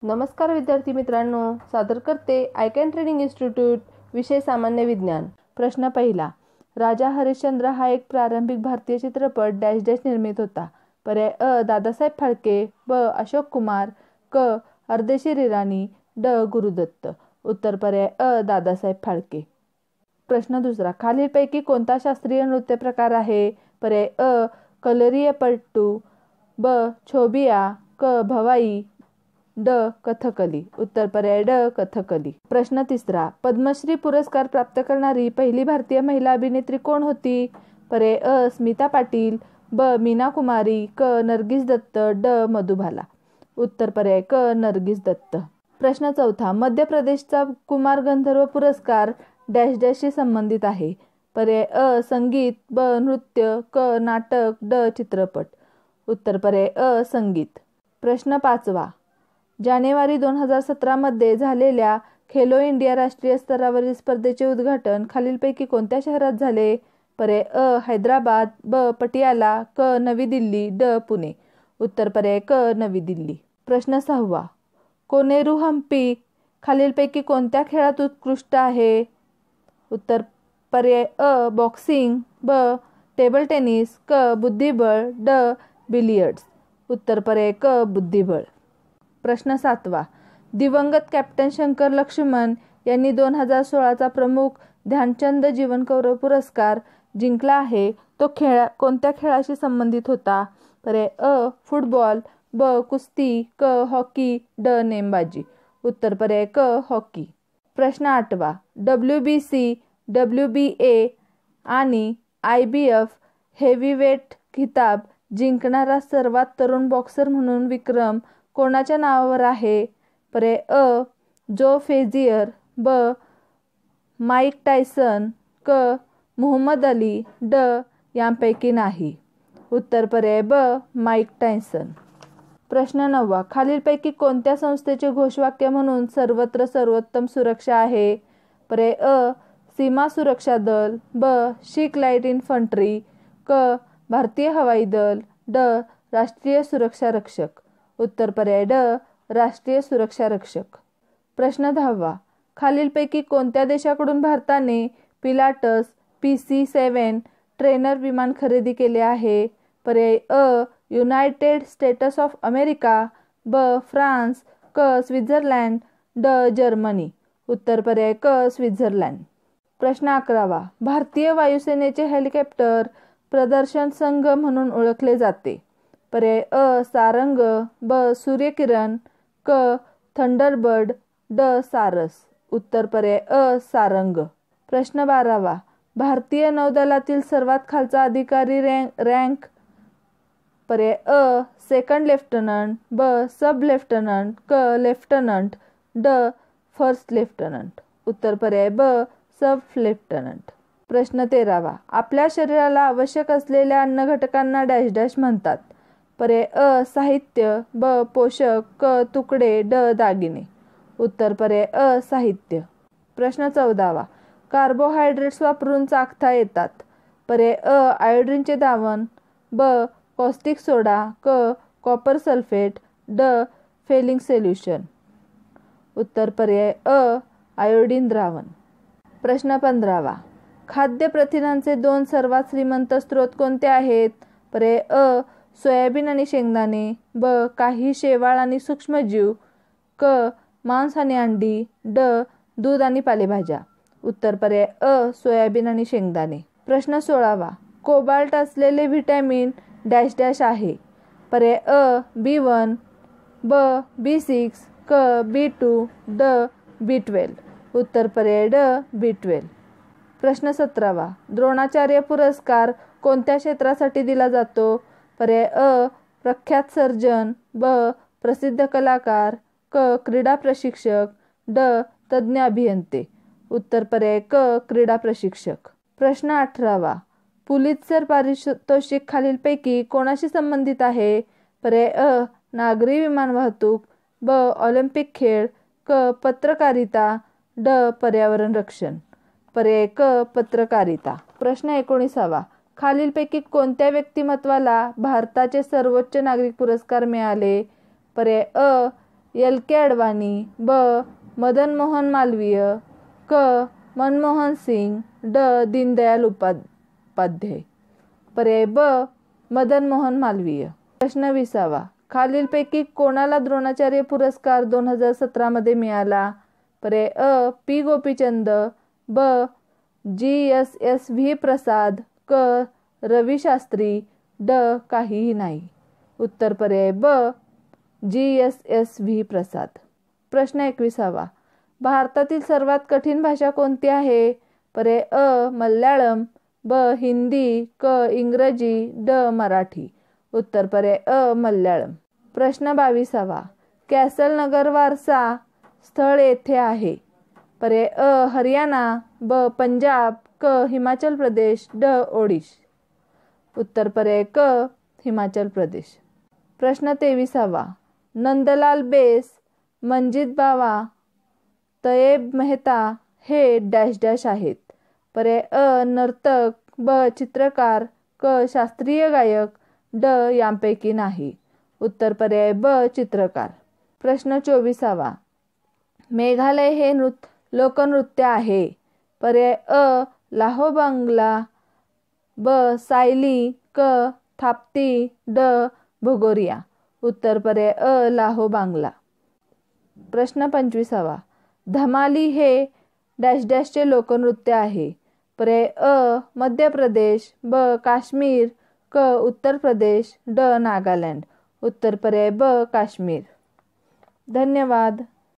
नमस्कार विद्यार्थी मित्रांनो, सादर करते आय कॅन ट्रेनिंग इन्स्टिट्यूट विषय सामान्य विज्ञान. प्रश्न पहिला. राजा हरिश्चंद्र हा एक प्रारंभिक भारतीय चित्रपट डॅश डॅश निर्मित होता. पर्याय अ. दादासाहेब फाळके, ब. अशोक कुमार, क. अर्देशीर इराणी, ड. गुरुदत्त. उत्तर पर्याय अ. दादासाहेब फाळके. प्रश्न दुसरा. खालीलपैकी कोणता शास्त्रीय नृत्य प्रकार आहे? पर्याय अ. कलरीपयट्टू, ब. छोबिया, क. भवाई, ड. कथकली. उत्तर पर्याय ड. कथकली. प्रश्न तिसरा. पद्मश्री पुरस्कार प्राप्त करणारी पहिली भारतीय महिला अभिनेत्री कोण होती? पर्याय अ. स्मिता पाटील, ब. मीना कुमारी, क. नर्गिस दत्त, ड. मधुबाला. उत्तर पर्याय क. नर्गिस दत्त. प्रश्न चौथा. मध्य प्रदेशचा कुमार गंधर्व पुरस्कार डॅश डॅशशी संबंधित आहे. पर्याय अ. संगीत, ब. नृत्य, क. नाटक, ड. चित्रपट. उत्तर पर्याय अ. संगीत. प्रश्न पाचवा. जानेवारी 2017 मध्ये झालेल्या खेलो इंडिया राष्ट्रीय स्तरावरील स्पर्धेचे उद्घाटन खालीलपैकी कोणत्या शहरात झाले? पर्याय अ. हैदराबाद, ब. पटियाला, क. नवी दिल्ली, ड. पुणे. उत्तर पर्याय क. नवी दिल्ली. प्रश्न सहावा. कोनेरू हम्पी खालीलपैकी कोणत्या खेळात उत्कृष्ट आहे? उत्तर पर्याय अ. बॉक्सिंग, ब. टेबल टेनिस, क. बुद्धिबळ, ड. बिलियर्ड्स. उत्तर पर्याय क. बुद्धिबळ. प्रश्न सातवा. दिवंगत कॅप्टन शंकर लक्ष्मण यांनी 2016चा प्रमुख ध्यानचंद जीवनगौरव पुरस्कार जिंकला आहे. तो कोणत्या खेळाशी संबंधित होता? पर्याय अ. फुटबॉल, ब. कुस्ती, क. हॉकी, ड. नेमबाजी. उत्तर पर्याय क. हॉकी. प्रश्न आठवा. WBC, WBA आणि IBF हेवीवेट खिताब जिंकणारा सर्वात तरुण बॉक्सर म्हणून विक्रम कोणाच्या नावावर आहे? पर्याय अ. जो फेझियर, ब. माईक टायसन, क. मुहम्मद अली, ड. यांपैकी नाही. उत्तर पर्याय ब. Mike Tyson. प्रश्न नववा. खालीलपैकी कोणत्या संस्थेचे घोषवाक्य म्हणून सर्वत्र सर्वोत्तम सुरक्षा आहे? पर्याय अ. सीमा सुरक्षा दल, ब. शीख लाईट इन्फंट्री, क. भारतीय हवाई दल, ड. राष्ट्रीय सुरक्षा रक्षक. उत्तर पर्याय ड. राष्ट्रीय सुरक्षा रक्षक. प्रश्न 10वा. खालीलपैकी कोणत्या देशाकडून भारताने पिलाटस PC-7 ट्रेनर विमान खरेदी केले आहे? पर्याय अ. युनायटेड स्टेट्स ऑफ अमेरिका, ब. फ्रान्स, क. स्वित्झर्लंड, ड. जर्मनी. उत्तर पर्याय क. स्वित्झर्लंड. प्रश्न 11वा. भारतीय वायुसेनेचे हेलिकॉप्टर प्रदर्शन संघ म्हणून ओळखले जाते. पर्याय अ. सारंग, ब. सूर्यकिरण, क. थंडरबर्ड, ड. सारस. उत्तर पर्याय अ. सारंग. प्रश्न 12वा. भारतीय नौदलातील सर्वात खालचा अधिकारी रँक? पर्याय अ. सेकंड लेफ्टनंट, ब. सब लेफ्टनंट, क. लेफ्टनंट, ड. First lieutenant. उत्तर पर्याय ब. सब लेफ्टनंट. प्रश्न 13वा. आपल्या शरीराला आवश्यक असलेल्या अन्न घटकांना डॅश डॅश म्हणतात. पर्याय अ. साहित्य, ब. पोषक, क. तुकडे, ड. दागिने. उत्तर पर्याय अ. साहित्य. प्रश्न 14वा. कार्बोहायड्रेट्स वापरून चाखता येतात. पर्याय अ. आयोडीनचे द्रावण, ब. कॉस्टिक सोडा, क. कॉपर सल्फेट, ड. Fehling solution. उत्तर पर्याय अ. आयोडीन द्रावण. प्रश्न 15वा. खाद्य प्रथिनांचे 2 सर्वात श्रीमंत स्रोत कोणते आहेत? पर्याय अ. सोयाबीन आणि शेंगदाणे, ब. काही शेवाळ आणि सूक्ष्मजीव, क. मांस आणि अंडी, ड. दूध आणि पालेभाज्या. उत्तर पर्याय अ. सोयाबीन आणि शेंगदाणे. प्रश्न 16वा. कोबाल्ट असलेले व्हिटॅमिन डॅश डॅश आहे. पर्याय अ. B1, ब. B6, क. B2, ड. B12. उत्तर पर्याय ड. B12. प्रश्न 17वा. द्रोणाचार्य पुरस्कार कोणत्या क्षेत्रासाठी दिला जातो? पर्याय अ. प्रख्यात सर्जन, ब. प्रसिद्ध कलाकार, क. क्रीडा प्रशिक्षक, ड. तज्ज्ञ अभियंते. उत्तर पर्याय क. क्रीडा प्रशिक्षक. प्रश्न 18वा. पुलित्झर पारितोषिक खालीलपैकी कोणाशी संबंधित आहे? पर्याय अ. नागरी विमान वाहतूक, ब. ऑलिम्पिक खेळ, क. पत्रकारिता, ड. पर्यावरण रक्षण. पर्याय क. पत्रकारिता. प्रश्न 19वा. खालीलपैकी कोणत्या व्यक्तिमत्वाला भारताचे सर्वोच्च नागरिक पुरस्कार मिळाले? पर्याय अ. LK अडवाणी, ब. मदन मोहन मालवीय, क. मनमोहन सिंग, ड. दीनदयाल उपाध्याय. पर्याय ब. मदन मोहन मालवीय. प्रश्न 20. खालीलपैकी कोणाला द्रोणाचार्य पुरस्कार 2017 मिळाला? पर्याय अ. पी. गोपीचंद, ब. GSS.V. प्रसाद, क. रवी शास्त्री, ड. काहीही नाही. उत्तर पर्याय ब. GSS.V. प्रसाद. प्रश्न 21. भारतातील सर्वात कठीण भाषा कोणती आहे? पर्याय अ. मल्याळम, ब. हिंदी, क. इंग्रजी, ड. मराठी. उत्तर पर्याय अ. मल्याळम. प्रश्न 22. कॅसल नगर वारसा स्थळ येथे आहे. पर्याय अ. हरियाणा, ब. पंजाब, क. हिमाचल प्रदेश, ड. ओडिशा. उत्तर पर्याय क. हिमाचल प्रदेश. प्रश्न 23. नंदलाल बेस, मंजित बावा, तयेब मेहता हे डॅश डॅश आहेत. पर्याय अ. नर्तक, ब. चित्रकार, क. शास्त्रीय गायक, ड. यांपैकी नाही. उत्तर पर्याय ब. चित्रकार. प्रश्न 24. मेघालय हे लोकनृत्य आहे. पर्याय अ. लाहोबांगला, ब. सायली, क. थाप्ती, ड. भगोरिया. उत्तर पर्याय अ. लाहोबांगला. प्रश्न 25. धमाली हे डॅश डॅशचे लोकनृत्य आहे. पर्याय अ. मध्य प्रदेश, ब. काश्मीर, क. उत्तर प्रदेश, ड. नागालँड. उत्तर पर्याय ब. काश्मीर. धन्यवाद.